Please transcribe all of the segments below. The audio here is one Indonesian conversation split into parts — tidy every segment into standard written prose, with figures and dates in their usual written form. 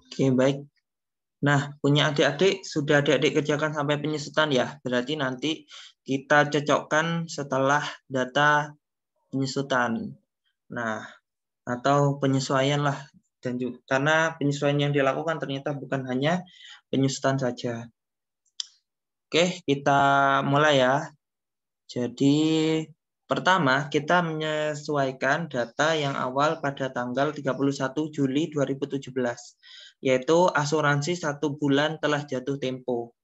Oke, baik. Nah, punya adik-adik, sudah adik-adik kerjakan sampai penyusutan ya? Berarti nanti kita cocokkan setelah data penyusutan. Nah, atau penyesuaian lah. Dan juga, karena penyesuaian yang dilakukan ternyata bukan hanya penyusutan saja. Oke, kita mulai ya. Jadi, pertama kita menyesuaikan data yang awal pada tanggal 31 Juli 2017, yaitu asuransi 1 bulan telah jatuh tempo.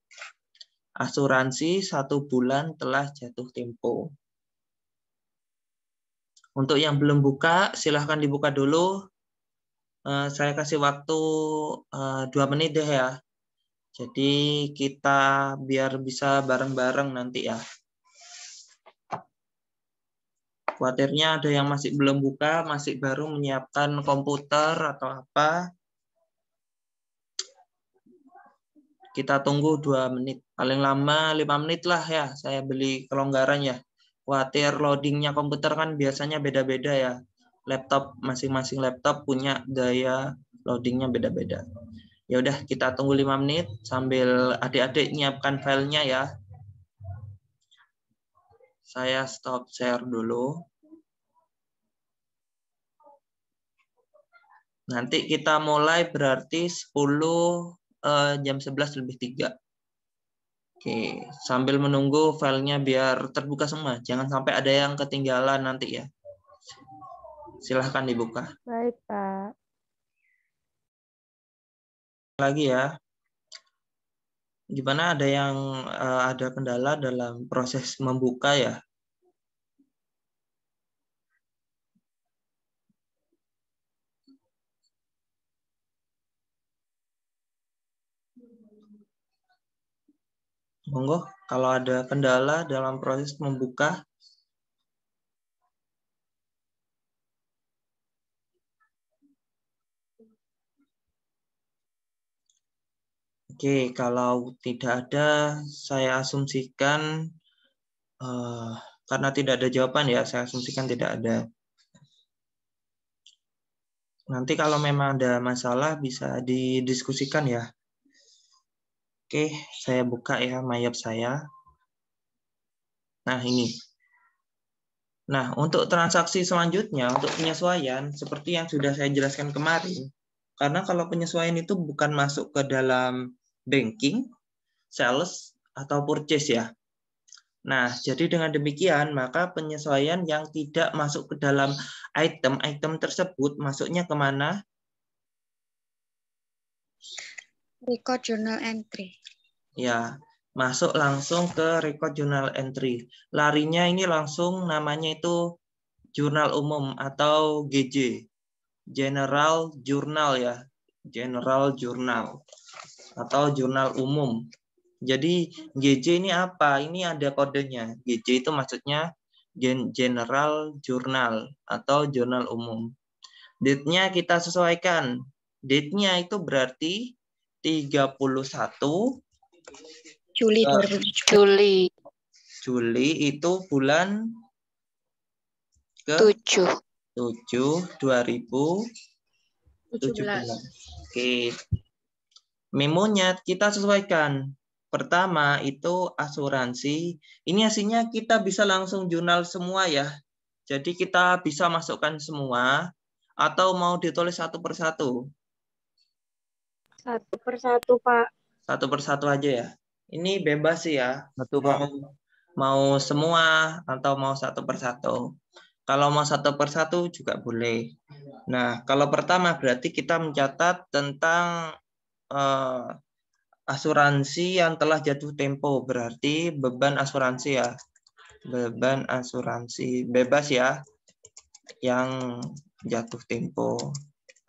Asuransi 1 bulan telah jatuh tempo. Untuk yang belum buka, silahkan dibuka dulu. Saya kasih waktu 2 menit deh ya. Jadi kita biar bisa bareng-bareng nanti ya. Khawatirnya ada yang masih belum buka, masih baru menyiapkan komputer atau apa. Kita tunggu 2 menit. Paling lama 5 menit lah ya. Saya beli kelonggaran ya. Khawatir loadingnya komputer kan biasanya beda-beda ya. Laptop, masing-masing laptop punya daya loadingnya beda-beda. Ya udah, kita tunggu 5 menit sambil adik-adik nyiapkan filenya ya. Saya stop share dulu. Nanti kita mulai berarti 10 jam 11 lebih 3. Oke, sambil menunggu filenya biar terbuka semua. Jangan sampai ada yang ketinggalan nanti ya. Silahkan dibuka. Baik, Pak. Lagi ya. Gimana, ada yang ada kendala dalam proses membuka ya? Monggo, kalau ada kendala dalam proses membuka. Oke, kalau tidak ada, saya asumsikan karena tidak ada jawaban ya, saya asumsikan tidak ada. Nanti kalau memang ada masalah bisa didiskusikan ya. Oke, saya buka ya Mayap saya. Nah, ini. Nah, untuk transaksi selanjutnya, untuk penyesuaian, seperti yang sudah saya jelaskan kemarin, karena kalau penyesuaian itu bukan masuk ke dalam banking, sales, atau purchase ya. Nah, jadi dengan demikian, maka penyesuaian yang tidak masuk ke dalam item-item tersebut, masuknya kemana? Record journal entry. Ya, masuk langsung ke record journal entry. Larinya ini langsung namanya itu jurnal umum atau GJ. General Journal ya. General Journal atau jurnal umum. Jadi GJ ini apa? Ini ada kodenya. GJ itu maksudnya General Journal atau jurnal umum. Date-nya kita sesuaikan. Date-nya itu berarti 31 Juli 2017. Juli itu bulan ke 7 2017. Oke. Memonya kita sesuaikan. Pertama itu asuransi. Ini hasilnya kita bisa langsung jurnal semua ya. Jadi kita bisa masukkan semua atau mau ditulis satu persatu? Satu persatu, Pak. Satu persatu aja ya. Ini bebas sih ya. Satu, Pak. Mau semua atau mau satu persatu. Kalau mau satu persatu juga boleh. Nah, kalau pertama berarti kita mencatat tentang asuransi yang telah jatuh tempo. Berarti beban asuransi ya. Beban asuransi bebas ya. Yang jatuh tempo.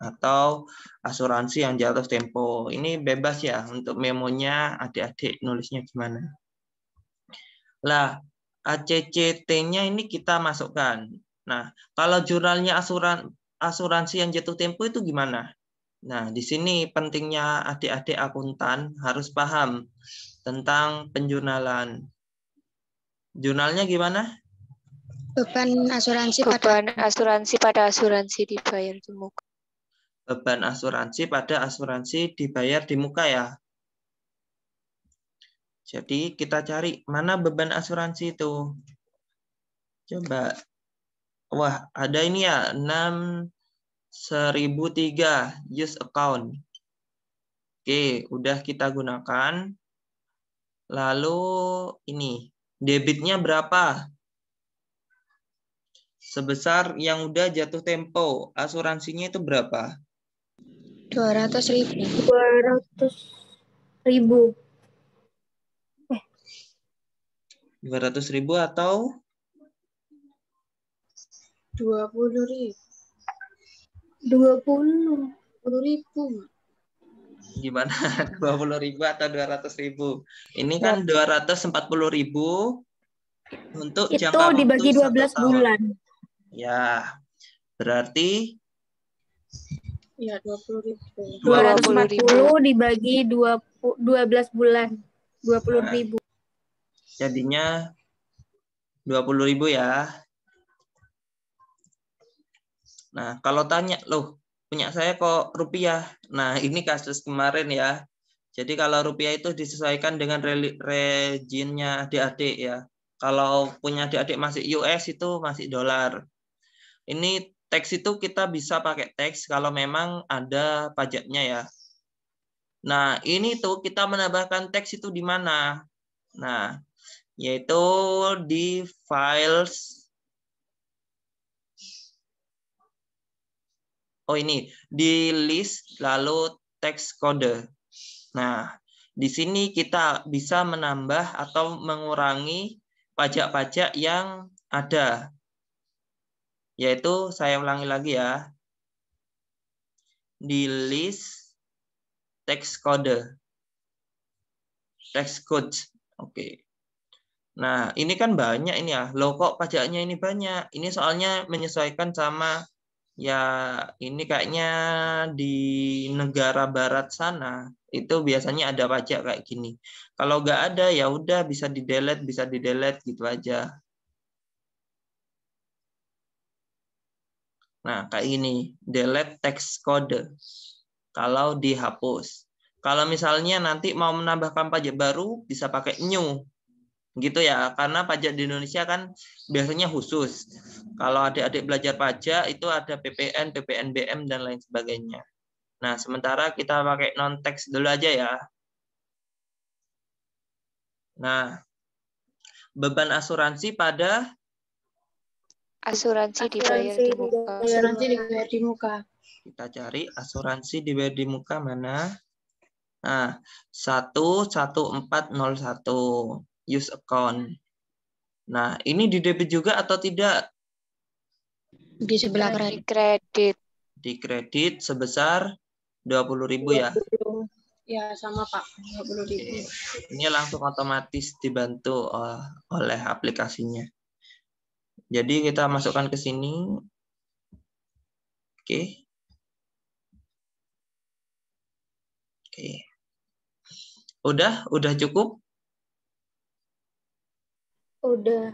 Atau asuransi yang jatuh tempo. Ini bebas ya. Untuk memonya adik-adik nulisnya gimana. Lah, ACCT-nya ini kita masukkan. Nah, kalau jurnalnya asuransi yang jatuh tempo itu gimana? Nah, di sini pentingnya adik-adik akuntan harus paham tentang penjurnalan. Jurnalnya gimana? Beban asuransi pada asuransi dibayar di muka. beban asuransi pada asuransi dibayar di muka ya. Jadi kita cari mana beban asuransi itu. Coba. Wah, ada ini ya, 6.003 use account. Oke, udah kita gunakan. Lalu ini, debitnya berapa? Sebesar yang udah jatuh tempo, asuransinya itu berapa? 200.000. 200.000. 200.000 atau 20.000. 20.000. gimana? 20.000 atau 200.000? Ini kan 240.000 untuk Itu jangka waktu dibagi 12 1 tahun. bulan. Ya, berarti Ya, 20.000. 240 dibagi 12 bulan. 20.000. jadinya 20.000 ya. Nah, kalau tanya, loh, punya saya kok rupiah. Nah, ini kasus kemarin ya. Jadi kalau rupiah itu disesuaikan dengan regionnya adik-adik ya. Kalau punya adik-adik masih US itu masih dolar. Ini teks itu kita bisa pakai teks kalau memang ada pajaknya ya. Nah, ini tuh kita menambahkan teks itu di mana? Nah, yaitu di files. Oh ini, di list lalu teks kode. Nah, di sini kita bisa menambah atau mengurangi pajak-pajak yang ada. Yaitu, saya ulangi lagi ya. Di list teks kode. Teks code. Oke. Nah, ini kan banyak ini ya. Loh kok pajaknya ini banyak? Ini soalnya menyesuaikan sama ya ini kayaknya di negara barat sana itu biasanya ada pajak kayak gini. Kalau nggak ada ya udah bisa di-delete gitu aja. Nah, kayak ini, delete text code. Kalau dihapus. Kalau misalnya nanti mau menambahkan pajak baru bisa pakai new. Gitu ya, karena pajak di Indonesia kan biasanya khusus. Kalau adik-adik belajar pajak itu ada PPN, PPNBM dan lain sebagainya. Nah, sementara kita pakai non-teks dulu aja ya. Nah, beban asuransi pada Asuransi dibayar di muka. Asuransi dibayar di muka. kita cari asuransi dibayar di muka mana? Nah, 11401 use account. Nah, ini di debit juga atau tidak? Di sebelah Kredit. kredit. Di kredit sebesar 20.000 ya. Ya, sama Pak. 20.000. Oke. Ini langsung otomatis dibantu oleh aplikasinya. Jadi kita masukkan ke sini. Oke. Oke. Udah cukup? Udah.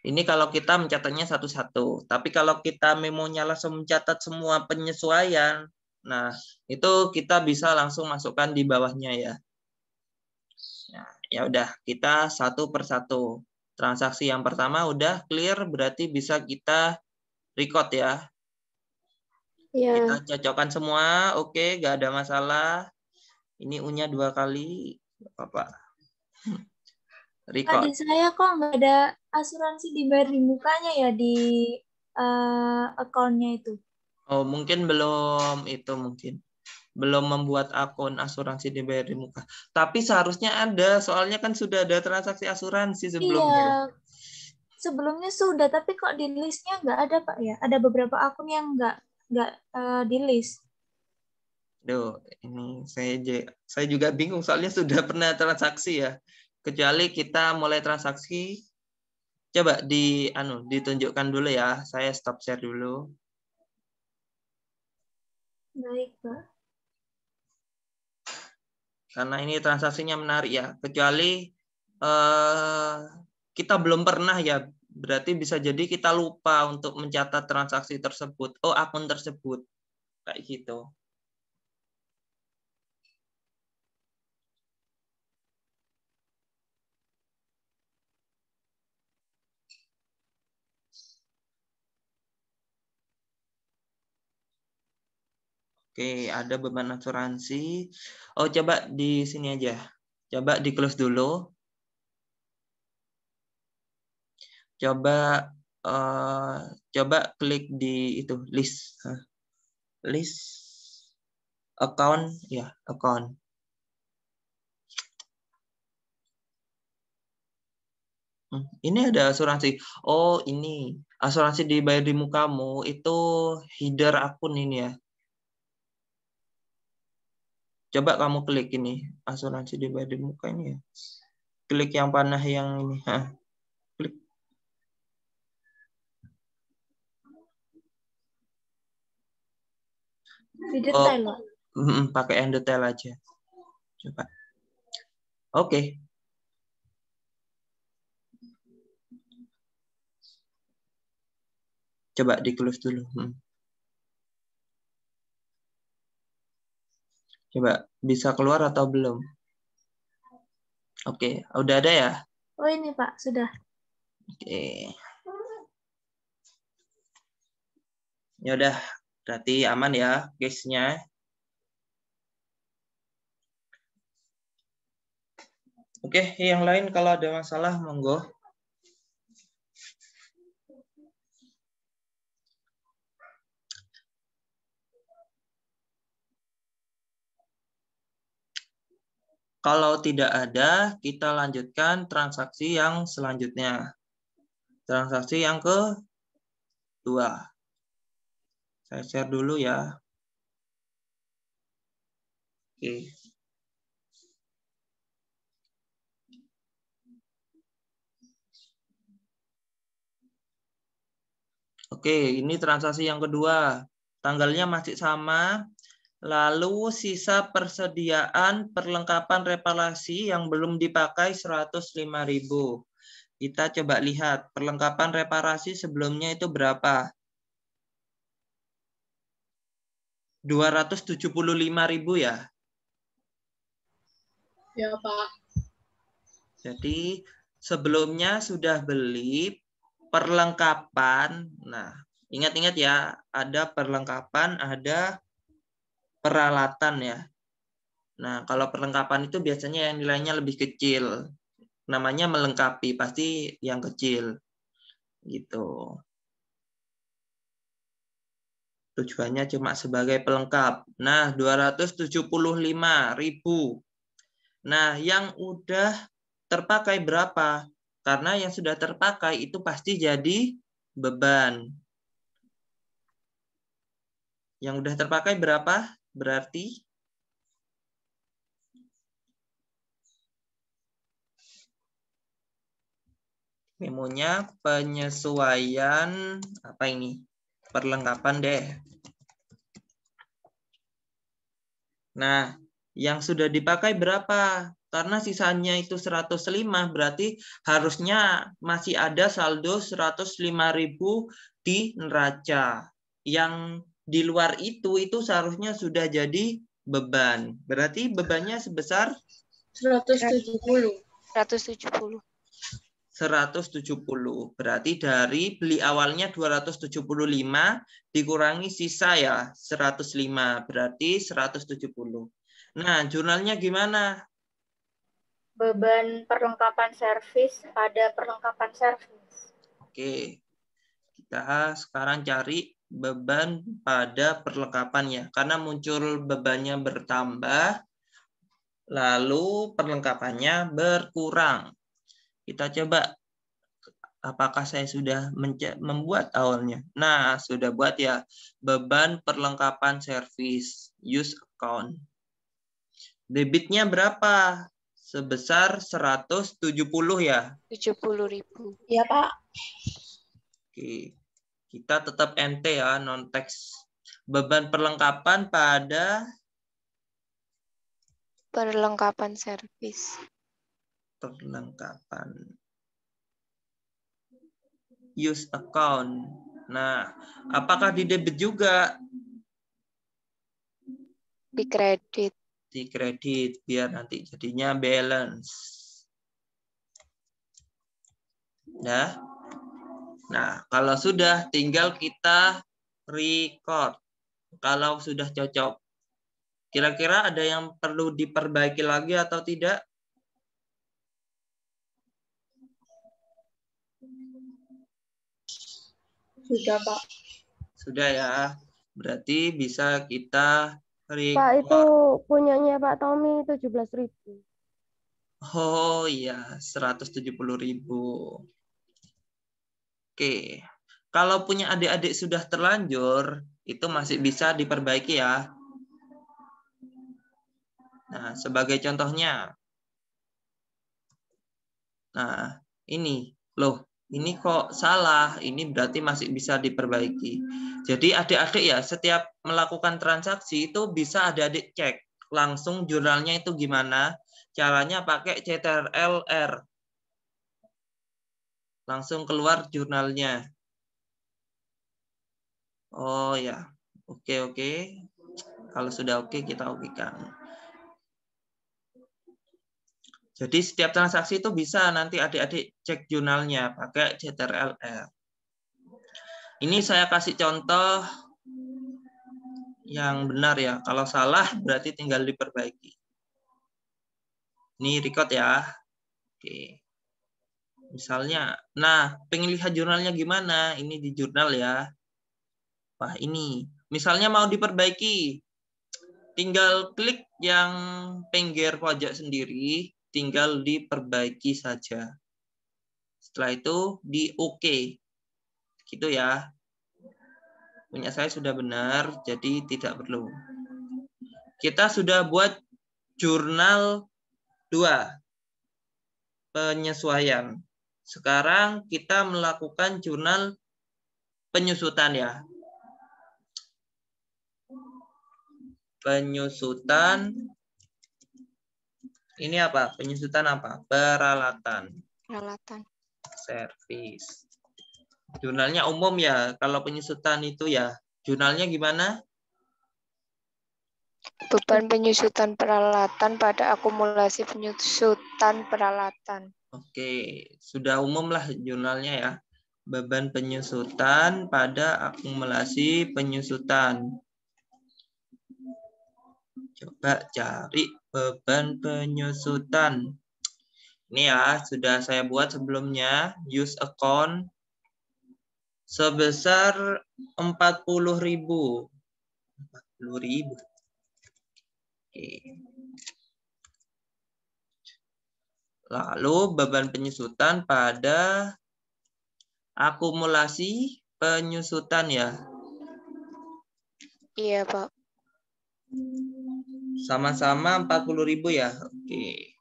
Ini kalau kita mencatatnya satu-satu. Tapi kalau kita memonya langsung mencatat semua penyesuaian, nah itu kita bisa langsung masukkan di bawahnya ya. Nah, ya udah, kita satu persatu. Transaksi yang pertama udah clear, berarti bisa kita record ya. Ya. Kita cocokkan semua, oke, nggak ada masalah. Ini U-nya 2 kali, apa? Record. Tadi saya kok nggak ada asuransi dibayar di mukanya ya di akunnya itu. Oh, mungkin belum itu mungkin. Belum membuat akun asuransi dibayar di muka. Tapi seharusnya ada, soalnya kan sudah ada transaksi asuransi sebelumnya. Iya, sebelumnya sudah, tapi kok di listnya nggak ada Pak ya? Ada beberapa akun yang nggak di list. Duh, ini saya juga bingung soalnya sudah pernah transaksi ya. Kecuali kita mulai transaksi, coba ditunjukkan dulu ya. Saya stop share dulu. Baik, Pak. Karena ini transaksinya menarik ya. Kecuali kita belum pernah ya. Berarti bisa jadi kita lupa untuk mencatat transaksi tersebut. Oh, akun tersebut. kayak gitu. Oke, ada beban asuransi. Oh, coba di sini aja. Coba di close dulu. Coba klik di itu list. List account ya, account. Ini ada asuransi. Oh, ini asuransi dibayar di mukamu itu header akun ini ya. Coba kamu klik ini, asuransi dibayar di muka ini ya. Klik yang panah yang ini. Klik. Di detail, Pak. Pakai yang detail aja. Coba. Oke. Coba di close dulu. Coba bisa keluar atau belum? Oke, udah ada ya? Oh ini Pak, sudah. Oke. Ya udah, berarti aman ya case-nya. Oke, yang lain kalau ada masalah monggo. Kalau tidak ada, kita lanjutkan transaksi yang selanjutnya. Transaksi yang kedua. Saya share dulu ya. Oke. Oke, ini transaksi yang kedua. Tanggalnya masih sama. Lalu sisa persediaan perlengkapan reparasi yang belum dipakai 105.000. Kita coba lihat perlengkapan reparasi sebelumnya itu berapa? 275.000 ya? Ya, Pak. Jadi sebelumnya sudah beli perlengkapan. Nah, ingat-ingat ya, ada perlengkapan, ada peralatan ya. Nah, kalau perlengkapan itu biasanya yang nilainya lebih kecil. Namanya melengkapi, pasti yang kecil. Gitu. Tujuannya cuma sebagai pelengkap. Nah, 275.000. Nah, yang udah terpakai berapa? Karena yang sudah terpakai itu pasti jadi beban. Yang udah terpakai berapa? Berarti memonya penyesuaian apa ini? Perlengkapan deh. Nah, yang sudah dipakai berapa? Karena sisanya itu 105, berarti harusnya masih ada saldo 105.000 di neraca. Yang di luar itu seharusnya sudah jadi beban. Berarti bebannya sebesar 170. 170. 170. Berarti dari beli awalnya 275 dikurangi sisa ya 105. Berarti 170. Nah, jurnalnya gimana? Beban perlengkapan servis pada perlengkapan servis. Oke. Kita sekarang cari beban pada perlengkapannya. Karena muncul bebannya bertambah, lalu perlengkapannya berkurang. Kita coba apakah saya sudah membuat awalnya. Nah, sudah buat ya. Beban perlengkapan servis, use account. Debitnya berapa? Sebesar 170 ya? 70.000. Iya, Pak. Oke. Kita tetap NT ya, non-teks. Beban perlengkapan pada Perlengkapan servis. perlengkapan use account. Nah, apakah di debit juga? Di kredit. Di kredit biar nanti jadinya balance. Ya. Nah, kalau sudah tinggal kita record. Kalau sudah cocok. Kira-kira ada yang perlu diperbaiki lagi atau tidak? Sudah, Pak. Sudah ya. Berarti bisa kita record. Pak, itu punyanya Pak Tommy 17.000. Oh iya, 170.000. Oke. Kalau punya adik-adik sudah terlanjur, itu masih bisa diperbaiki ya. Nah, sebagai contohnya. Nah, ini. Loh, ini kok salah. Ini berarti masih bisa diperbaiki. Jadi adik-adik ya, setiap melakukan transaksi itu bisa adik-adik cek. Langsung jurnalnya itu gimana. Caranya pakai CTRL-R. Langsung keluar jurnalnya. Oh ya, oke. Kalau sudah oke, kita okekan. Jadi setiap transaksi itu bisa nanti adik-adik cek jurnalnya pakai CTRL-R. Ini saya kasih contoh yang benar ya. Kalau salah berarti tinggal diperbaiki. Ini record ya. Oke. Misalnya, nah pengen lihat jurnalnya gimana? Ini di jurnal ya. Wah ini, misalnya mau diperbaiki, tinggal klik yang pinggir pojok sendiri, tinggal diperbaiki saja. Setelah itu di OK, gitu ya. Punya saya sudah benar, jadi tidak perlu. Kita sudah buat jurnal 2, penyesuaian. Sekarang kita melakukan jurnal penyusutan ya. Penyusutan. Ini apa? Penyusutan apa? Peralatan. Peralatan. Servis. Jurnalnya umum ya. Kalau penyusutan itu ya. Jurnalnya gimana? Beban penyusutan peralatan pada akumulasi penyusutan peralatan. Oke, sudah umum lah jurnalnya ya. Beban penyusutan pada akumulasi penyusutan. Coba cari beban penyusutan. Ini ya, sudah saya buat sebelumnya. Use account sebesar 40.000. 40.000. Oke. Lalu beban penyusutan pada akumulasi penyusutan ya. Iya, Pak. Sama-sama 40.000 ya. Oke.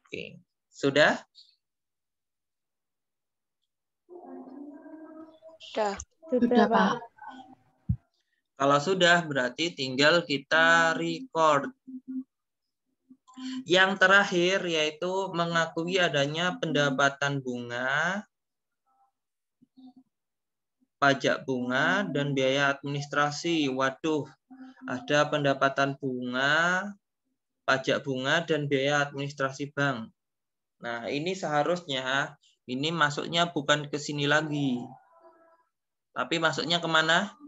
Oke. Sudah? Sudah, Pak. Kalau sudah berarti tinggal kita record. Yang terakhir yaitu mengakui adanya pendapatan bunga, pajak bunga, dan biaya administrasi. Waduh, ada pendapatan bunga, pajak bunga, dan biaya administrasi bank. Nah, ini seharusnya ini masuknya bukan ke sini lagi. Tapi masuknya kemana?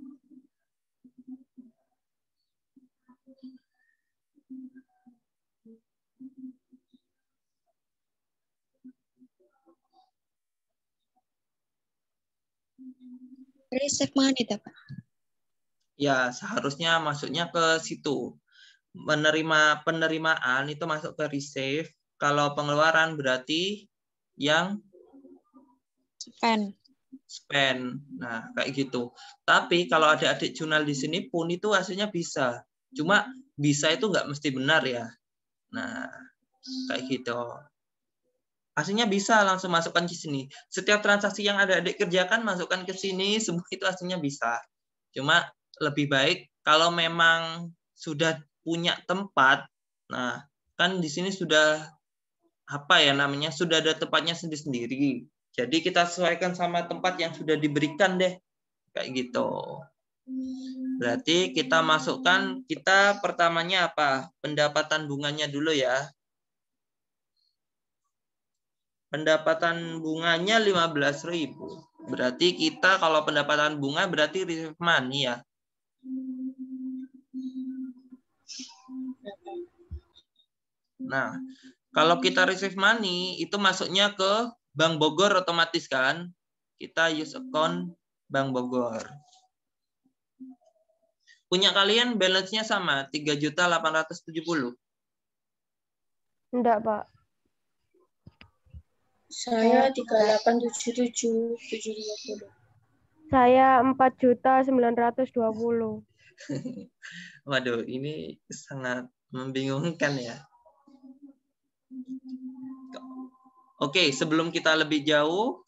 Resep mana itu, Pak? Ya, seharusnya masuknya ke situ. Penerimaan itu masuk ke receive. Kalau pengeluaran berarti yang spend. Nah, kayak gitu. Tapi kalau ada adik jurnal di sini pun itu hasilnya bisa. Cuma bisa itu nggak mesti benar ya. Nah, kayak gitu. Hasilnya bisa langsung masukkan ke sini. Setiap transaksi yang ada adik kerjakan masukkan ke sini, semua itu hasilnya bisa. Cuma lebih baik kalau memang sudah punya tempat. Nah, kan di sini sudah apa ya namanya? Sudah ada tempatnya sendiri-sendiri. Jadi kita sesuaikan sama tempat yang sudah diberikan deh. Kayak gitu. Berarti kita masukkan, kita pertamanya apa? Pendapatan bunganya dulu ya. Pendapatan bunganya 15.000. Berarti kita kalau pendapatan bunga berarti receive money ya. Nah, kalau kita receive money itu masuknya ke Bank Bogor otomatis kan? Kita use account Bank Bogor. Punya kalian balance-nya sama, 3.870. Enggak, Pak. Saya 3877.750. Saya 4.920.000. Waduh, ini sangat membingungkan ya. Oke, sebelum kita lebih jauh,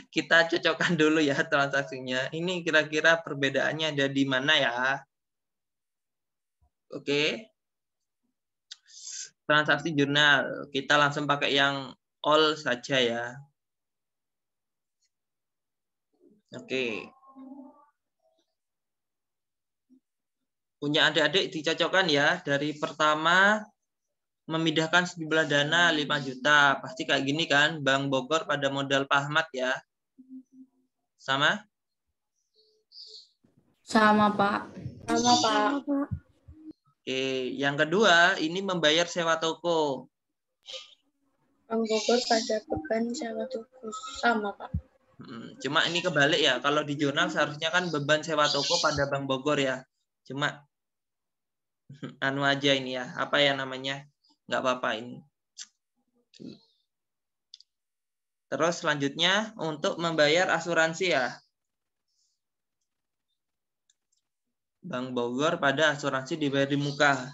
kita cocokkan dulu ya transaksinya. Ini kira-kira perbedaannya ada di mana ya? Oke. Transaksi jurnal. Kita langsung pakai yang all saja ya. Oke. Punya adik-adik dicocokkan ya. Dari pertama memindahkan sejumlah dana 5 juta. Pasti kayak gini kan. Bank Bogor pada modal Pak Ahmad ya. Sama? Sama, Pak. Sama, Pak. Oke, yang kedua ini membayar sewa toko. Bank Bogor pada beban sewa toko. Sama, Pak. Cuma ini kebalik ya. Kalau di jurnal seharusnya kan beban sewa toko pada Bank Bogor ya. Cuma anu aja ini ya. Apa ya namanya? Nggak apa-apa ini. Terus selanjutnya untuk membayar asuransi ya. Bank Bogor pada asuransi dibayar di muka.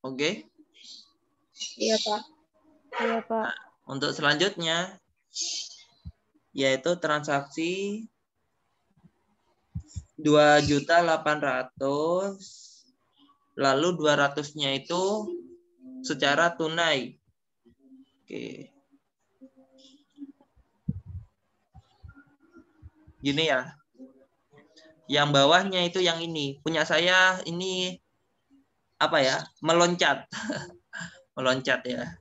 Oke? Iya, Pak. Iya, Pak. Nah, untuk selanjutnya yaitu transaksi 2.800.000 lalu 200-nya itu secara tunai. Oke. Gini ya. Yang bawahnya itu yang ini. Punya saya ini apa ya? Meloncat. Meloncat ya.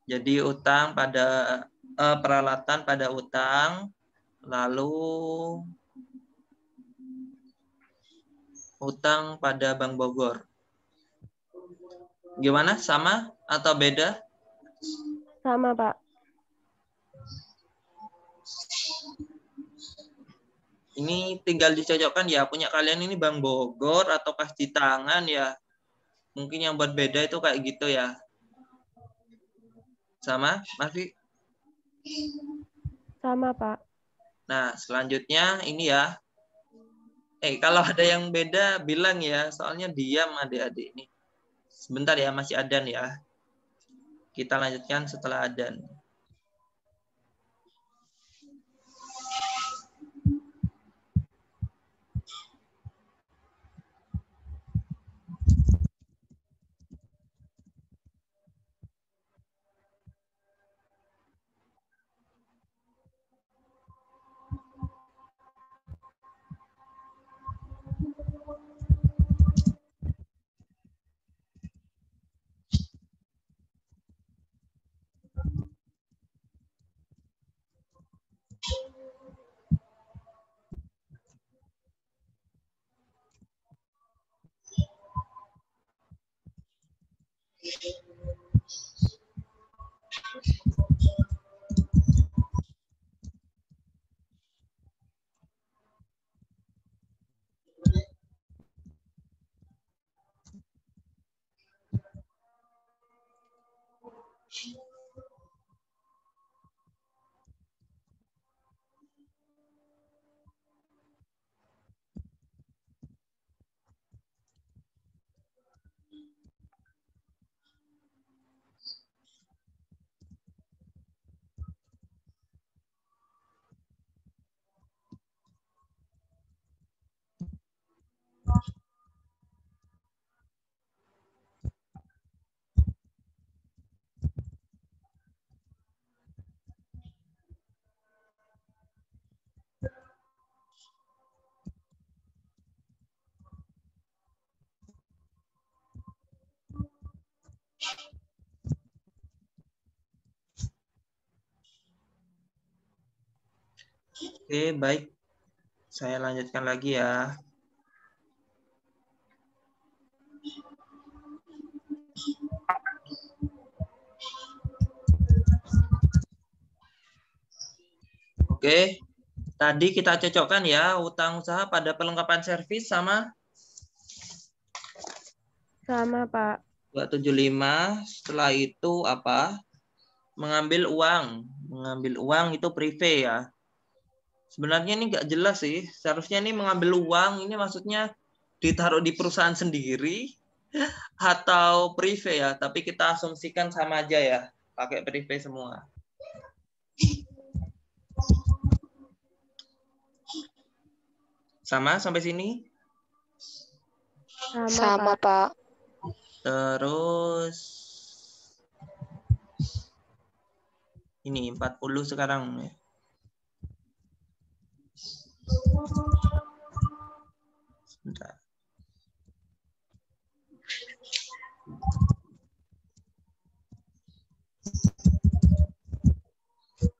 Jadi utang pada peralatan pada utang, lalu utang pada Bank Bogor. Gimana? Sama atau beda? Sama, Pak. Ini tinggal dicocokkan ya. Punya kalian ini Bank Bogor atau kas di tangan ya. Mungkin yang buat beda itu kayak gitu ya. Sama? Masih? Sama, Pak. Nah, selanjutnya ini ya. Kalau ada yang beda bilang ya. Soalnya diam adik-adik ini. Sebentar ya, masih adan ya. Kita lanjutkan setelah adan. Oke, baik. Saya lanjutkan lagi ya. Oke, tadi kita cocokkan ya utang usaha pada pelengkapan servis sama Sama, Pak. 275. Setelah itu apa? Mengambil uang. Mengambil uang itu privé ya. Sebenarnya ini nggak jelas sih. Seharusnya ini mengambil uang, ini maksudnya ditaruh di perusahaan sendiri atau privé ya. Tapi kita asumsikan sama aja ya. Pakai privé semua. Sama sampai sini? Sama, Pak. Terus ini 40 sekarang ya. Sebentar.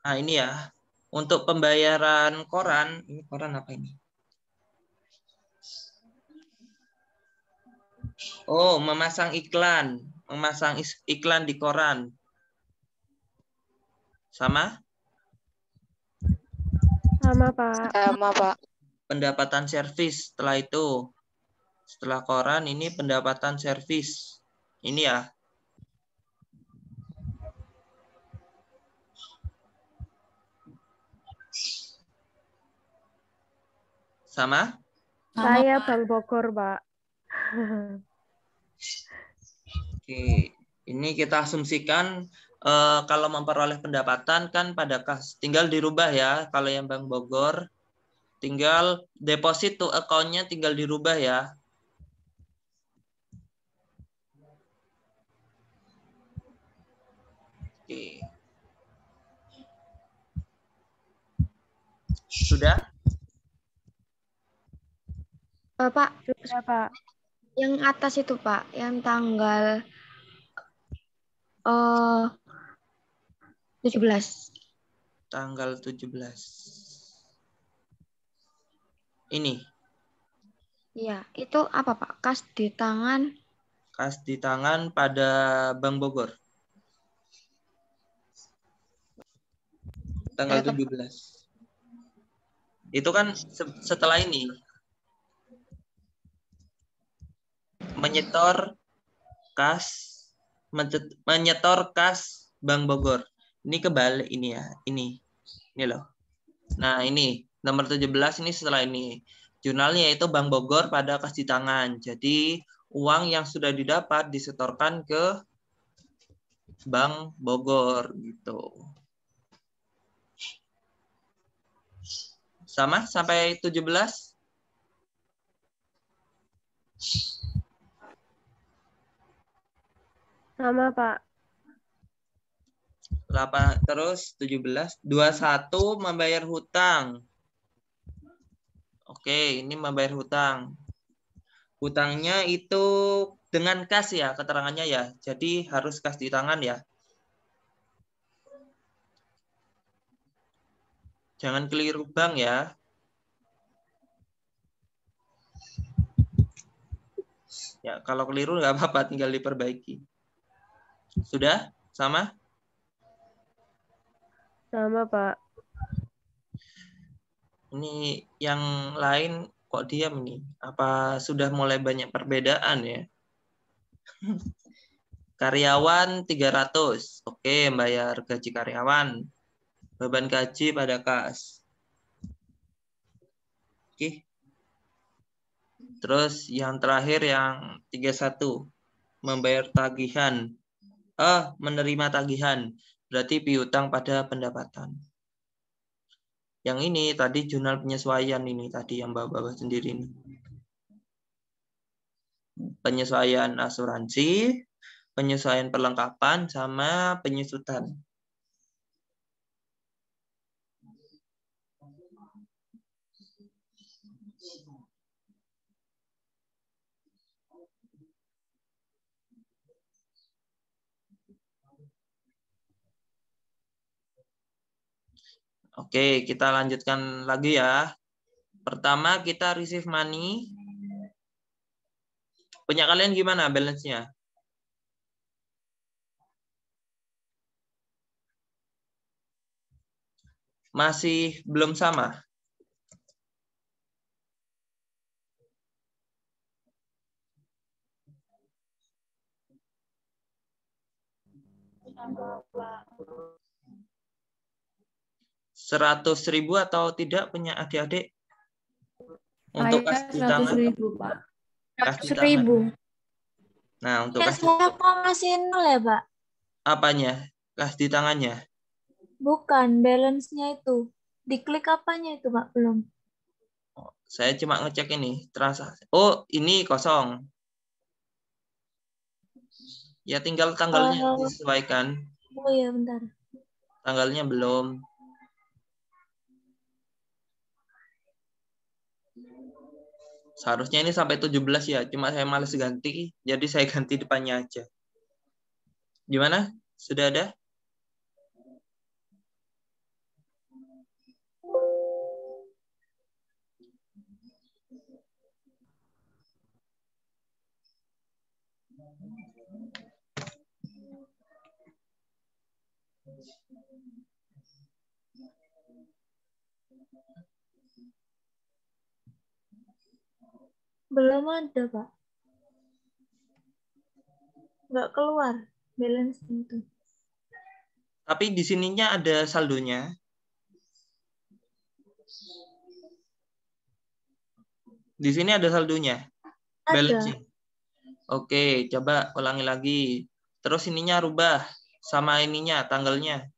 Nah, ini ya. Untuk pembayaran koran, ini koran apa ini? Oh, memasang iklan. Memasang iklan di koran. Sama? Sama, Pak. Sama, Pak. Pendapatan servis setelah itu. Setelah koran ini pendapatan servis. Ini ya. Sama? Saya Bank Bogor, Pak. Oke. Ini kita asumsikan kalau memperoleh pendapatan kan pada kas. Tinggal dirubah ya. Kalau yang Bank Bogor, tinggal deposit to account-nya tinggal dirubah ya. Oke. Sudah? Pak, Sudah, Pak. yang atas itu Pak, yang tanggal 17. Tanggal 17. Ini. Iya, itu apa Pak? Kas di tangan. Kas di tangan pada Bank Bogor. Tanggal 17. Itu kan setelah ini. Menyetor kas Bank Bogor. Ini kebalik ini ya. Ini loh. Nah, ini nomor 17 ini setelah ini. Jurnalnya itu Bank Bogor pada kas di tangan. Jadi uang yang sudah didapat disetorkan ke Bank Bogor gitu. Sama sampai 17? Sama, Pak. Terus 17, 21 membayar hutang. Oke, ini membayar hutang. Hutangnya itu dengan kas ya, keterangannya ya. Jadi harus kas di tangan ya. Jangan keliru bank ya. Ya, kalau keliru nggak apa-apa, tinggal diperbaiki. Sudah? Sama? Sama, Pak. Ini yang lain kok diam nih? Apa sudah mulai banyak perbedaan ya? Karyawan 300. Oke, bayar gaji karyawan. Beban gaji pada kas. Oke. Terus yang terakhir yang 31. Membayar tagihan. Menerima tagihan. Berarti piutang pada pendapatan. Yang ini tadi jurnal penyesuaian ini tadi yang bawa-bawa sendiri ini. Penyesuaian asuransi, penyesuaian perlengkapan, sama penyusutan. Oke, kita lanjutkan lagi ya. Pertama kita receive money. Punya kalian gimana balance-nya? Masih belum sama? Rp100.000 atau tidak punya adik-adik? Untuk kas di tangan? 100.000, Pak. Kas di tangan. Nah, untuk Ya, kas saya kok masih 0 ya, Pak? apanya? Kas di tangannya? Bukan, balance-nya itu. Diklik apanya itu, Pak? Belum. Saya cuma ngecek ini transaksi. Oh, ini kosong. Ya tinggal tanggalnya disesuaikan. Oh iya, bentar. Tanggalnya belum. Seharusnya ini sampai 17 ya. Cuma saya males ganti. Jadi saya ganti depannya aja. Gimana? Sudah ada? Belum ada, Pak. Nggak keluar balance itu. Tapi di sininya ada saldonya. Di sini ada saldonya. Balance. Ada. Oke, coba ulangi lagi. Terus ininya rubah sama ininya, tanggalnya.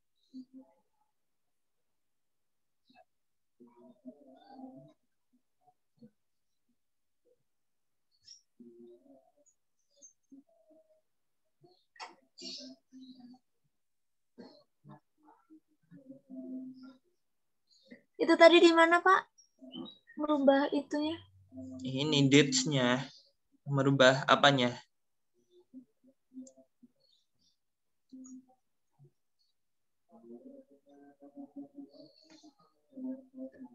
Itu tadi di mana, Pak? Merubah itunya? Ini dates-nya. Merubah apanya?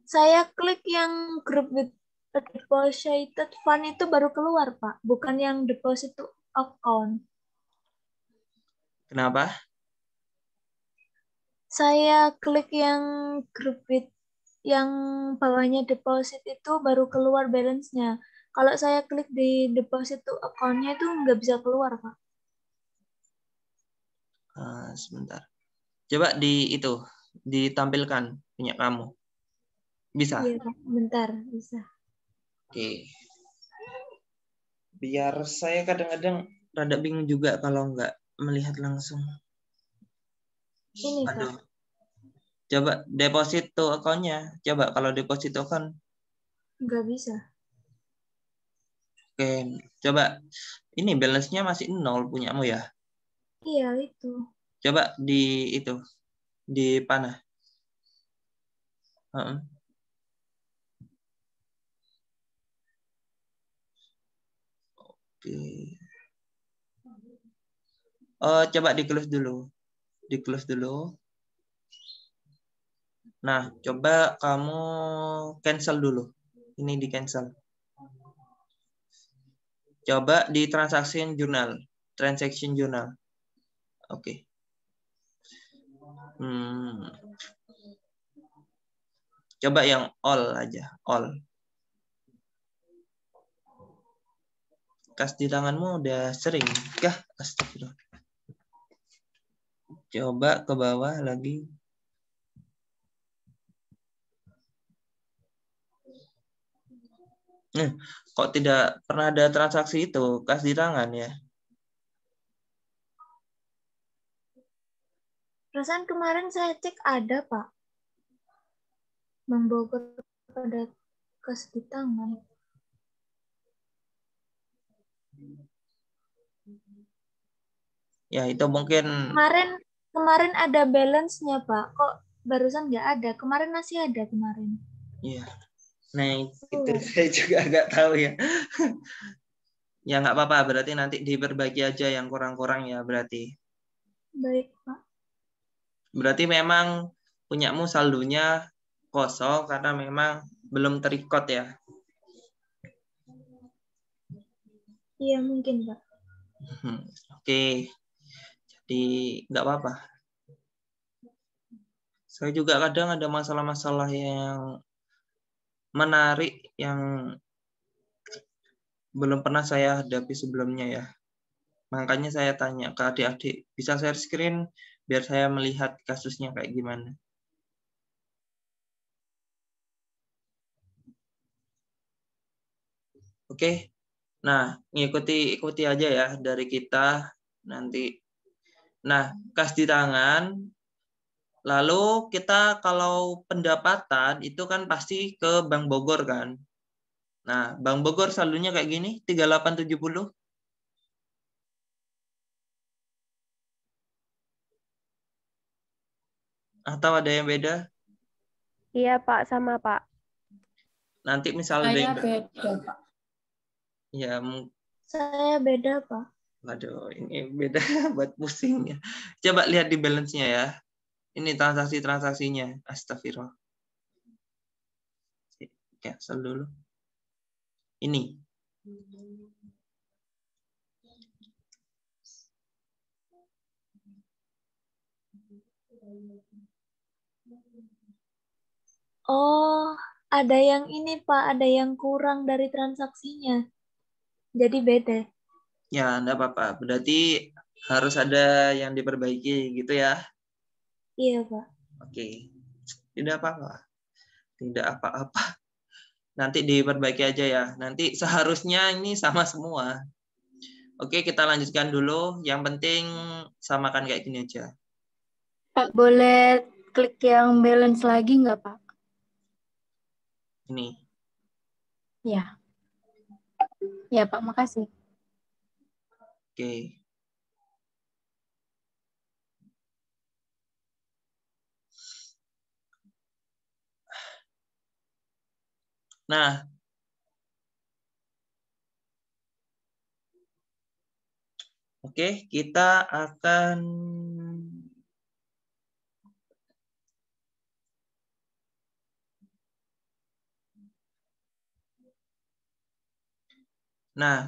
Saya klik yang group with a deposited fund itu baru keluar, Pak. Bukan yang deposit to account. Kenapa? Saya klik yang group with yang bawahnya deposit itu baru keluar balance-nya. Kalau saya klik di deposit to account-nya itu nggak bisa keluar, Pak. Sebentar. Coba ditampilkan punya kamu. Bisa? Iya, Pak. Bentar, bisa. Oke. Biar saya kadang-kadang rada bingung juga kalau nggak melihat langsung. Ini, Aduh. Pak. Coba deposit to account-nya. Coba kalau deposit to account. Nggak bisa. Oke. Coba. Ini balance-nya masih 0 punyamu ya? Iya, itu. Coba di panah. Oke. Oh, coba di-close dulu. Di-close dulu. Nah, coba kamu cancel dulu. Ini di-cancel. Coba di transaction journal. Transaction journal. Oke. Coba yang all aja. All. Kas di tanganmu udah sering kah? Astagfirullah. Coba ke bawah lagi. Kok tidak pernah ada transaksi itu? Kas di tangan ya? Perasaan kemarin saya cek ada, Pak. Bang Bogor pada kas di tangan. Ya, itu mungkin Kemarin ada balance-nya, Pak. Kok barusan nggak ada? Kemarin masih ada kemarin. Iya. Nah, itu saya juga nggak tahu ya. Ya nggak apa-apa, berarti nanti diperbaiki aja yang kurang-kurang ya berarti. Baik, Pak. Berarti memang punyamu saldonya kosong karena memang belum terikot ya. Iya mungkin Pak. Oke, jadi nggak apa-apa. Saya juga kadang ada masalah-masalah yang menarik yang belum pernah saya hadapi sebelumnya ya. Makanya saya tanya ke adik-adik, bisa share screen biar saya melihat kasusnya kayak gimana. Oke, nah ikuti aja ya dari kita nanti. Nah, kas di tangan, lalu kita kalau pendapatan itu kan pasti ke Bank Bogor kan. Nah, Bank Bogor saldonya kayak gini, 3870. Atau ada yang beda? Iya Pak, sama Pak. Nanti misalnya Saya beda, Pak. ya, Saya beda Pak. waduh, ini beda buat pusing ya. Coba lihat di balance-nya ya. Ini transaksinya. Astagfirullah. Cancel dulu. Ini. Oh, ada yang ini Pak, ada yang kurang dari transaksinya. Jadi beda. Ya, enggak apa-apa. Berarti harus ada yang diperbaiki gitu ya. Iya Pak. Oke. Tidak apa-apa. Tidak apa-apa. Nanti diperbaiki aja ya. Nanti seharusnya ini sama semua. Oke, kita lanjutkan dulu. Yang penting samakan kayak gini aja. Pak, boleh klik yang balance lagi nggak, Pak? Ini. Ya. Ya, Pak, makasih. Oke. Nah, oke, kita akan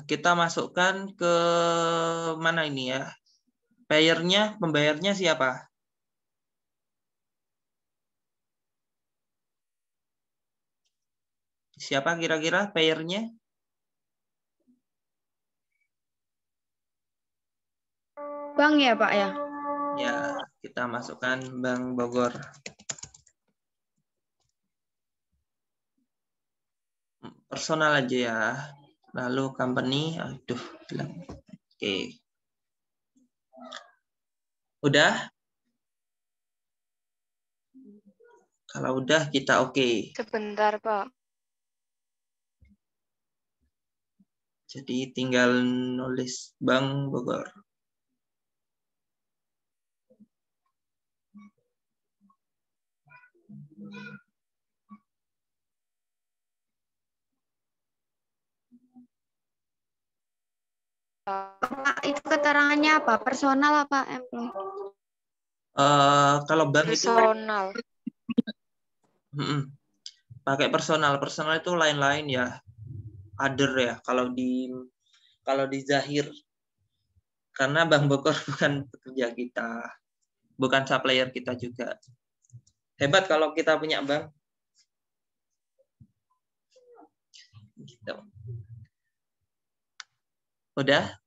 kita masukkan ke mana ini ya? Payernya, pembayarnya siapa? Siapa kira-kira payernya? Bang ya, Pak ya? Ya, kita masukkan Bank Bogor. Personal aja ya. Lalu company, aduh, bilang. Oke. Udah? Kalau udah kita oke. Sebentar, Pak. Jadi tinggal nulis Bank Bogor. Pak, itu keterangannya apa? Personal apa employee? Kalau bank itu Personal. pakai personal. Personal itu lain-lain ya. Other ya. Kalau di Zahir. Karena Bank Bogor bukan pekerja kita. Bukan supplier kita juga. Hebat kalau kita punya bank. Gitu. Udah?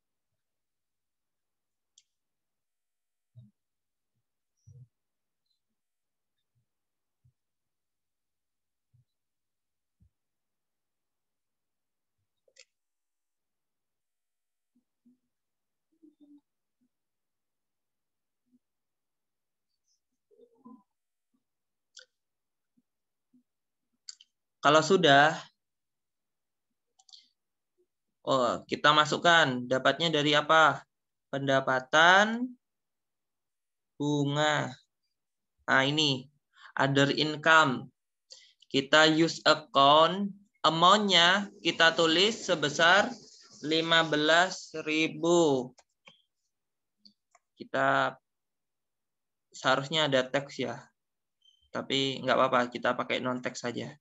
Kalau sudah, kita masukkan dapatnya dari apa? Pendapatan, bunga. Nah, ini other income. Kita use account, amount-nya kita tulis sebesar 15.000. Kita seharusnya ada teks ya. Tapi nggak apa-apa, kita pakai non-teks saja.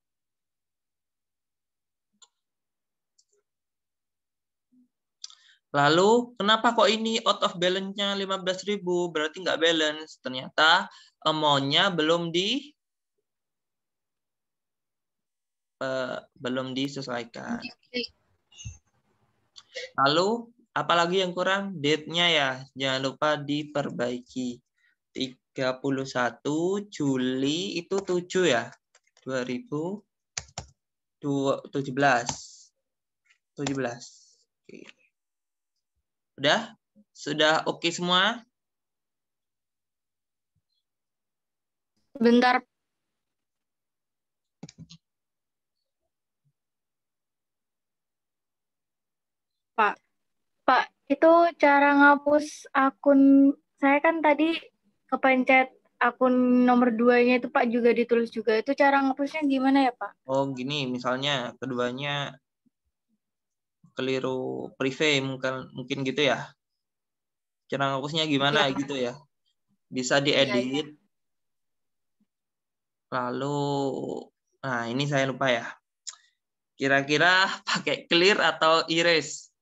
Lalu, kenapa kok ini out of balance-nya 15.000? Berarti nggak balance. Ternyata amount-nya belum disesuaikan. Lalu, apalagi yang kurang? Date-nya ya, jangan lupa diperbaiki. 31 Juli itu 7 ya, 2017. Oke. Sudah oke semua? Bentar. Pak, itu cara ngapus akun saya kan tadi kepencet akun nomor 2-nya itu Pak juga ditulis juga. Itu cara ngapusnya gimana ya Pak? Oh gini, misalnya keduanya keliru privé mungkin gitu ya. Cara ngapusnya gimana Iya. gitu ya. Bisa diedit. Lalu, nah ini saya lupa ya. Kira-kira pakai clear atau erase?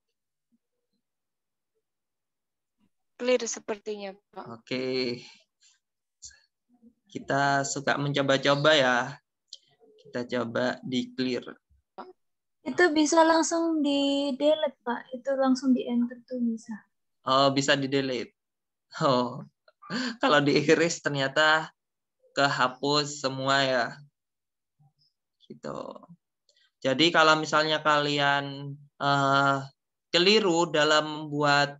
Clear sepertinya, Pak. Oke. Kita suka mencoba-coba ya. Kita coba di clear. Itu bisa langsung di delete Pak. Itu langsung di enter tuh bisa. Oh, bisa di delete. Oh. Kalau di erase ternyata kehapus semua ya. Gitu. Jadi kalau misalnya kalian keliru dalam membuat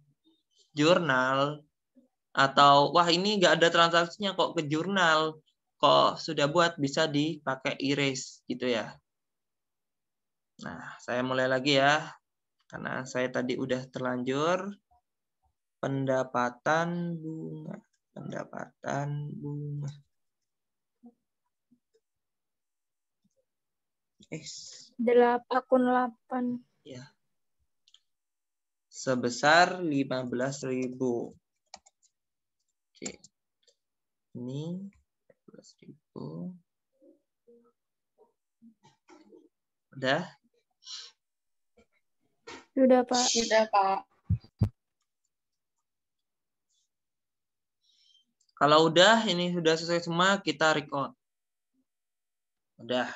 jurnal atau wah ini nggak ada transaksinya kok ke jurnal, kok sudah buat, bisa dipakai erase gitu ya. Nah, saya mulai lagi ya, karena saya tadi udah terlanjur. Pendapatan bunga. Akun 8. Ya. Sebesar 15.000. Oke. Ini 15.000. Udah? Sudah Pak. Sudah, Pak. Kalau udah, ini sudah selesai semua, kita record. Udah.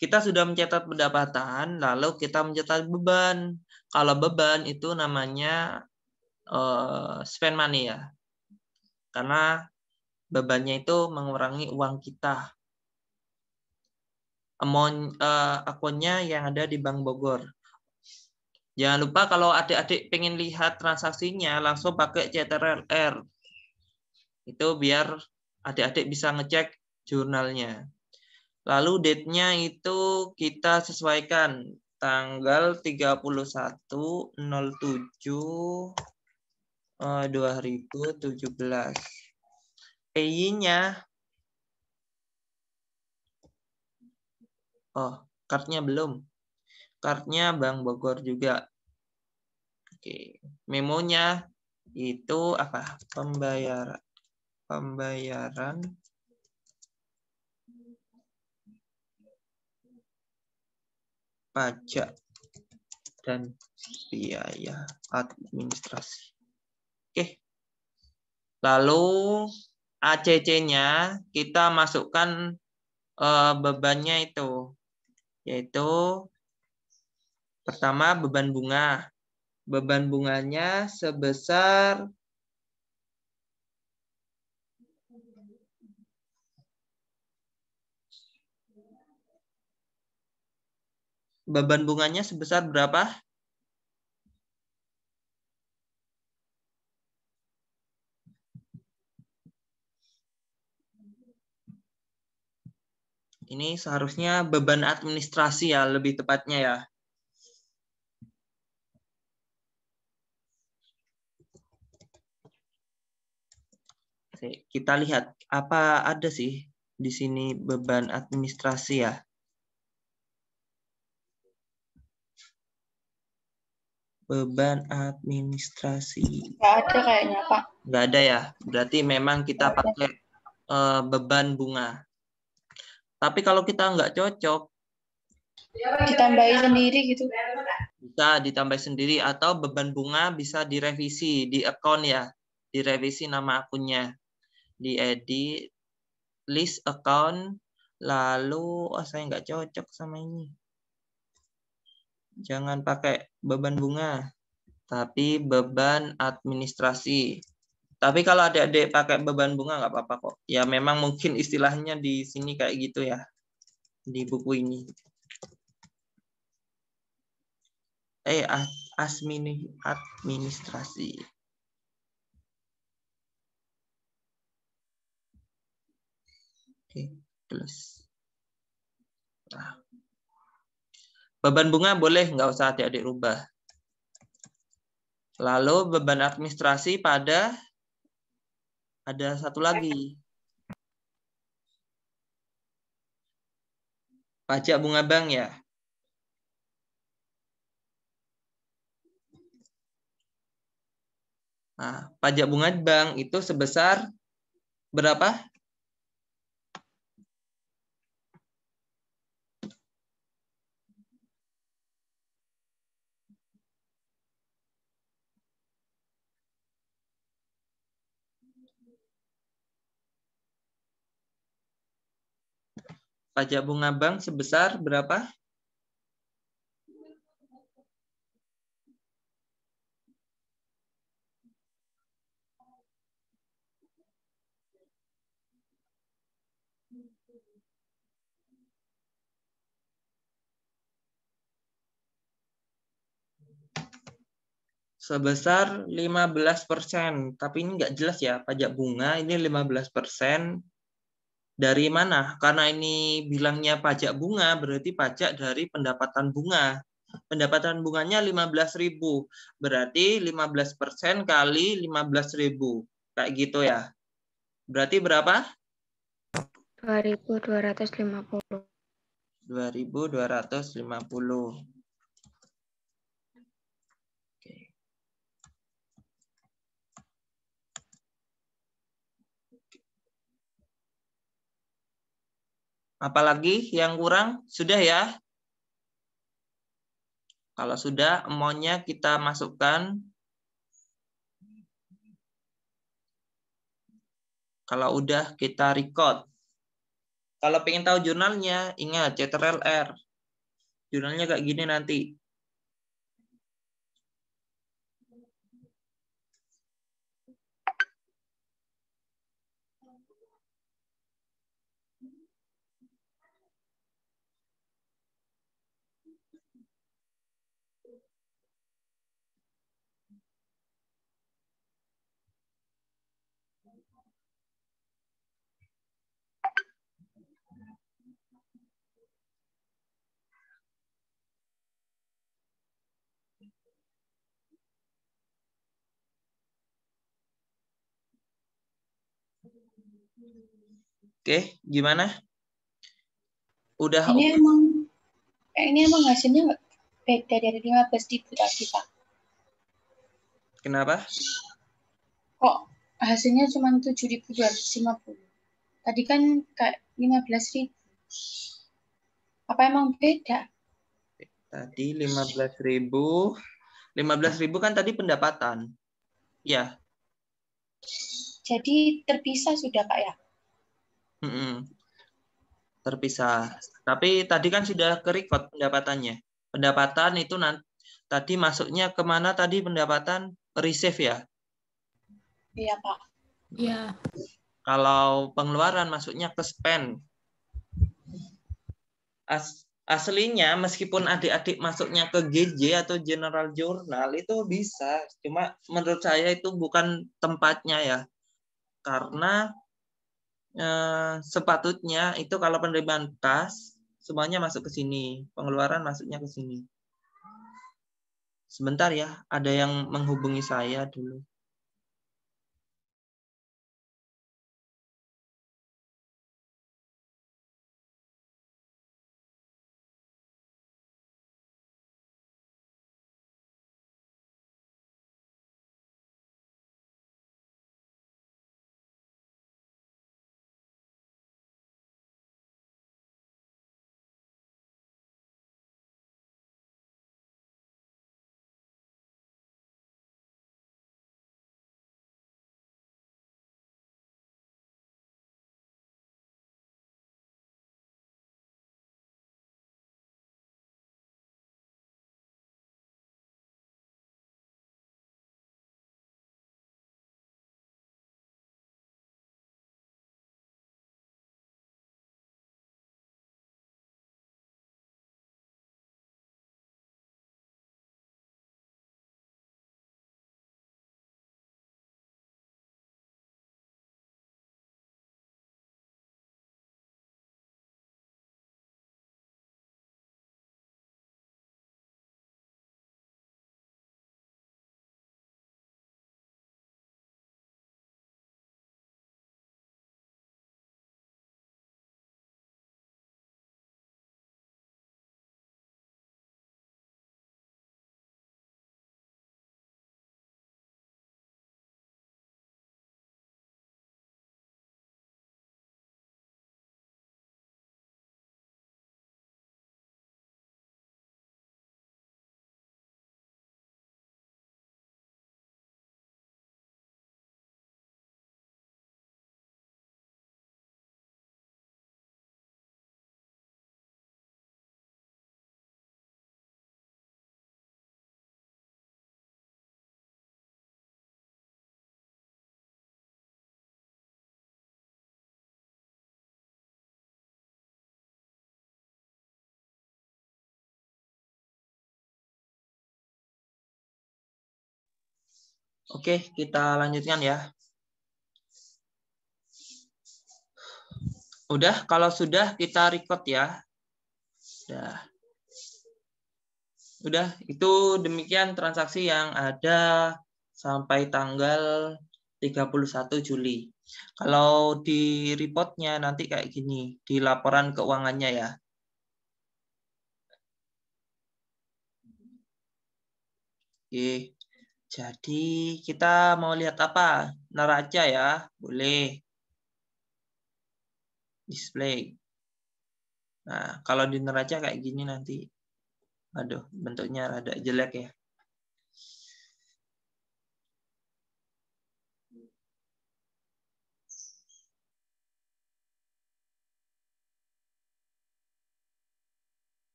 Kita sudah mencatat pendapatan, lalu kita mencatat beban. Kalau beban itu namanya spend money ya. Karena bebannya itu mengurangi uang kita. Amount akunnya yang ada di Bank Bogor. Jangan lupa kalau adik-adik pengen lihat transaksinya, langsung pakai CTRL-R. Itu biar adik-adik bisa ngecek jurnalnya. Lalu date-nya itu kita sesuaikan tanggal 31/07/2017. PI-nya kartunya belum. Kartunya Bank Bogor juga. Oke, memonya itu apa? Pembayaran pajak dan biaya administrasi. Oke. Lalu ACC-nya kita masukkan bebannya itu, yaitu pertama beban bunga. Beban bunganya sebesar berapa? Ini seharusnya beban administrasi ya, lebih tepatnya ya. Oke, kita lihat apa ada sih di sini beban administrasi ya. Beban administrasi. Nggak ada kayaknya, Pak. Nggak ada ya. Berarti memang kita pakai beban bunga. Tapi kalau kita nggak cocok, Ditambahin sendiri gitu. bisa ditambah sendiri atau beban bunga bisa direvisi di akun ya, direvisi nama akunnya, diedit list account, lalu saya nggak cocok sama ini. Jangan pakai beban bunga, tapi beban administrasi. Tapi kalau adik-adik pakai beban bunga nggak apa-apa kok. Ya memang mungkin istilahnya di sini kayak gitu ya, di buku ini. Administrasi. Oke, plus. Nah. Beban bunga boleh, nggak usah adik-adik rubah. Lalu beban administrasi pada ada satu lagi. Pajak bunga bank ya. Nah, pajak bunga bank itu sebesar berapa? Pajak bunga bank sebesar berapa? Sebesar 15%. Tapi ini nggak jelas ya, pajak bunga ini 15% dari mana? Karena ini bilangnya pajak bunga, berarti pajak dari pendapatan bunga. Pendapatan bunganya 15.000. Berarti 15% kali 15.000. Kayak gitu ya. Berarti berapa? 2.250. 2.250. Apalagi yang kurang? Sudah ya? Kalau sudah, amount-nya kita masukkan. Kalau udah, kita record. Kalau pengen tahu jurnalnya, ingat Ctrl R. Jurnalnya kayak gini nanti. Oke, gimana? Udah Ini emang hasilnya beda dari 15.000 tadi, Pak. Kenapa? Kok hasilnya cuma 7.250? Tadi kan kayak 15.000. Apa emang beda? Tadi 15.000. 15.000 kan tadi pendapatan. Ya. Jadi terpisah sudah, Pak ya? Terpisah. Tapi tadi kan sudah ke-record pendapatannya. Pendapatan itu nanti tadi masuknya kemana tadi pendapatan? Receive ya? Iya, Pak. Iya. Kalau pengeluaran masuknya ke spend. Aslinya meskipun adik-adik masuknya ke GJ atau General Journal itu bisa. Cuma menurut saya itu bukan tempatnya ya. Karena sepatutnya itu kalau penerimaan kas semuanya masuk ke sini, pengeluaran masuknya ke sini. Sebentar ya, ada yang menghubungi saya dulu. Oke, kita lanjutkan ya. Udah, kalau sudah kita record ya. Udah, itu demikian transaksi yang ada sampai tanggal 31 Juli. Kalau di reportnya nanti kayak gini, di laporan keuangannya ya. Oke, jadi kita mau lihat apa? Neraca ya, boleh. Display. Nah, kalau di neraca kayak gini nanti. Aduh, bentuknya rada jelek ya.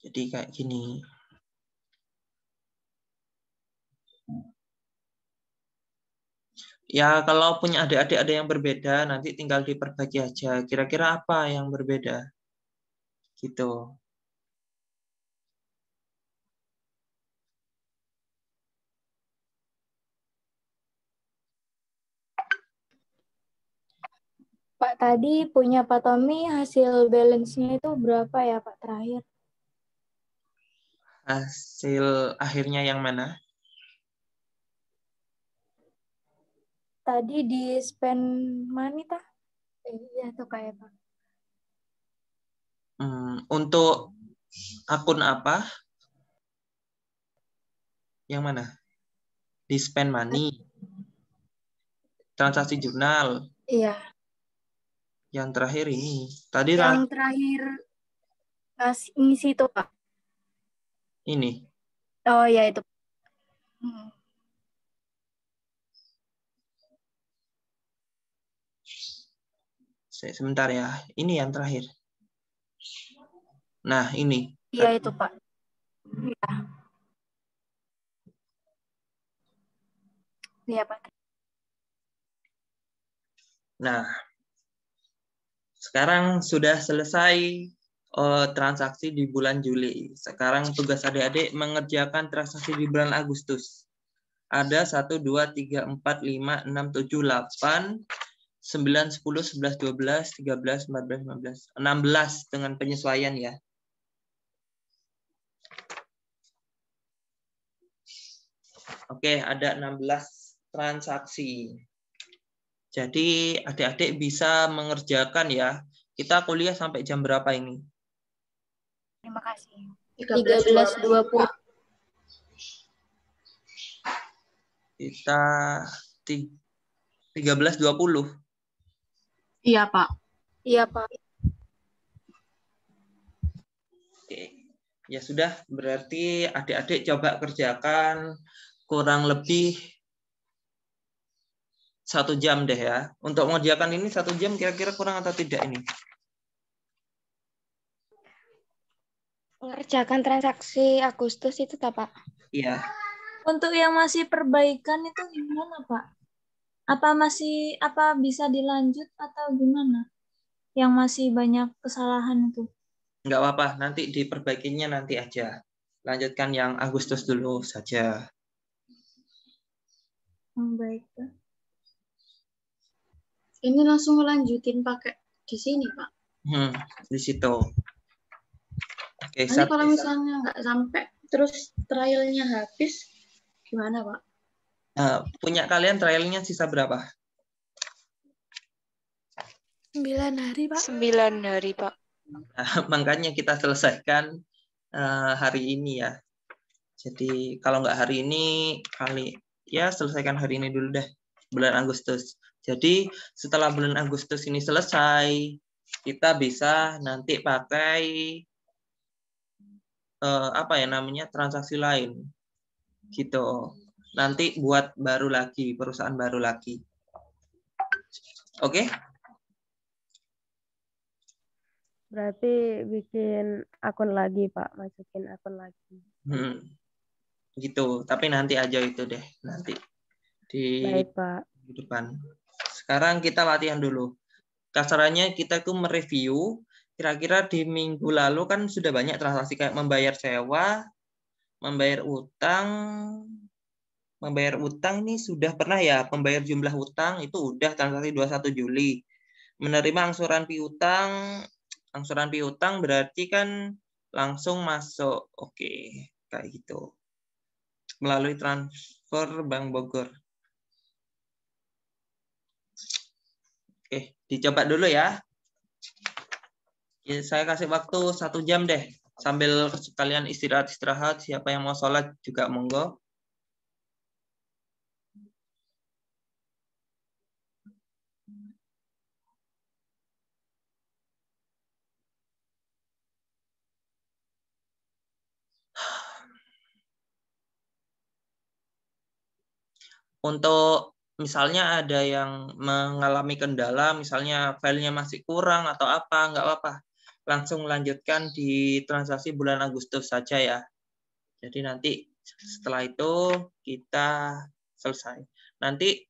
Jadi kayak gini. Ya, kalau punya adik-adik ada yang berbeda, nanti tinggal diperbaiki aja. Kira-kira apa yang berbeda? Gitu. Pak, tadi punya Pak Tommy hasil balance-nya itu berapa ya Pak terakhir? Hasil akhirnya yang mana? Tadi di spend money tah? Iya tuh kayak Pak. Untuk akun apa? Yang mana? Di spend money. Transaksi jurnal. Iya. Yang terakhir ini. Tadi Yang terakhir ngisi itu Pak. ini. Oh ya itu. Sebentar ya. Ini yang terakhir. Nah, ini. Iya itu Pak. Iya. Iya Pak. Nah, sekarang sudah selesai transaksi di bulan Juli. Sekarang tugas adik-adik mengerjakan transaksi di bulan Agustus. Ada 1, 2, 3, 4, 5, 6, 7, 8, 9, 10, 11, 12, 13, 14, 15, 16 dengan penyesuaian ya. Oke, ada 16 transaksi. Jadi adik-adik bisa mengerjakan ya. Kita kuliah sampai jam berapa ini? Terima kasih. 13.20. Kita 13.20. Iya, Pak. Iya Pak. Oke. Ya sudah, berarti adik-adik coba kerjakan kurang lebih 1 jam deh ya. Untuk mengerjakan ini 1 jam kira-kira kurang atau tidak ini? Mengerjakan transaksi Agustus itu tak, Pak? Iya. Untuk yang masih perbaikan itu gimana, Pak? Apa bisa dilanjut atau gimana? Yang masih banyak kesalahan itu. Nggak apa-apa, nanti diperbaikinya nanti aja. Lanjutkan yang Agustus dulu saja. Baik, Pak. Ini langsung lanjutin pakai di sini, Pak. Di situ. Oke, Nanti kalau misalnya nggak sampai terus trialnya habis, gimana, Pak? Punya kalian trialnya sisa berapa? 9 hari, Pak. 9 hari, Pak. Nah, makanya kita selesaikan hari ini ya. Jadi kalau nggak hari ini, selesaikan hari ini dulu deh, bulan Agustus. Jadi setelah bulan Agustus ini selesai, kita bisa nanti pakai transaksi lain, gitu. Nanti buat baru lagi, perusahaan baru lagi. Oke? Berarti bikin akun lagi, Pak. Masukin akun lagi. Gitu. Tapi nanti aja itu deh. Nanti di Baik, Pak. depan. Sekarang kita latihan dulu. Kasarannya kita tuh mereview. Kira-kira di minggu lalu kan sudah banyak transaksi kayak membayar sewa, Membayar utang ini sudah pernah ya, pembayar jumlah utang itu udah transaksi 21 Juli. Menerima angsuran piutang berarti kan langsung masuk. Oke, kayak gitu. Melalui transfer Bank Bogor. Oke, dicoba dulu ya. Saya kasih waktu 1 jam deh. Sambil kalian istirahat. Siapa yang mau sholat juga monggo. Untuk misalnya ada yang mengalami kendala, misalnya filenya masih kurang atau apa, nggak apa-apa. Langsung lanjutkan di transaksi bulan Agustus saja ya. Jadi nanti setelah itu kita selesai. Nanti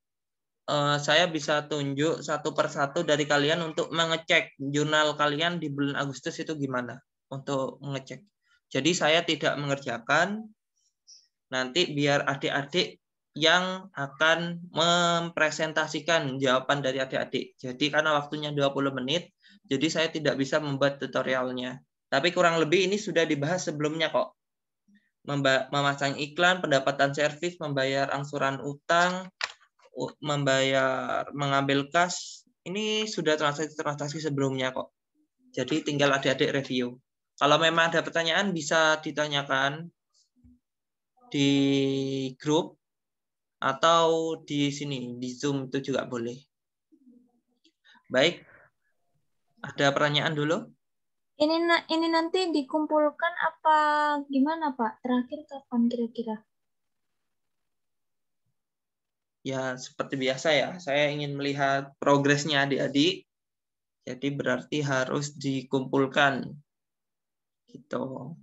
saya bisa tunjuk satu persatu dari kalian untuk mengecek jurnal kalian di bulan Agustus itu gimana. Untuk mengecek. Jadi saya tidak mengerjakan, nanti biar adik-adik yang akan mempresentasikan jawaban dari adik-adik. Jadi karena waktunya 20 menit, jadi saya tidak bisa membuat tutorialnya. Tapi kurang lebih ini sudah dibahas sebelumnya kok. Memasang iklan, pendapatan servis, membayar angsuran utang, mengambil kas, ini sudah transaksi sebelumnya kok. Jadi tinggal adik-adik review. Kalau memang ada pertanyaan bisa ditanyakan di grup atau di sini, di Zoom itu juga boleh. Baik, ada pertanyaan dulu? Ini nanti dikumpulkan apa gimana Pak? Terakhir kapan kira-kira? Ya, seperti biasa ya, saya ingin melihat progresnya adik-adik. Jadi berarti harus dikumpulkan. Gitu.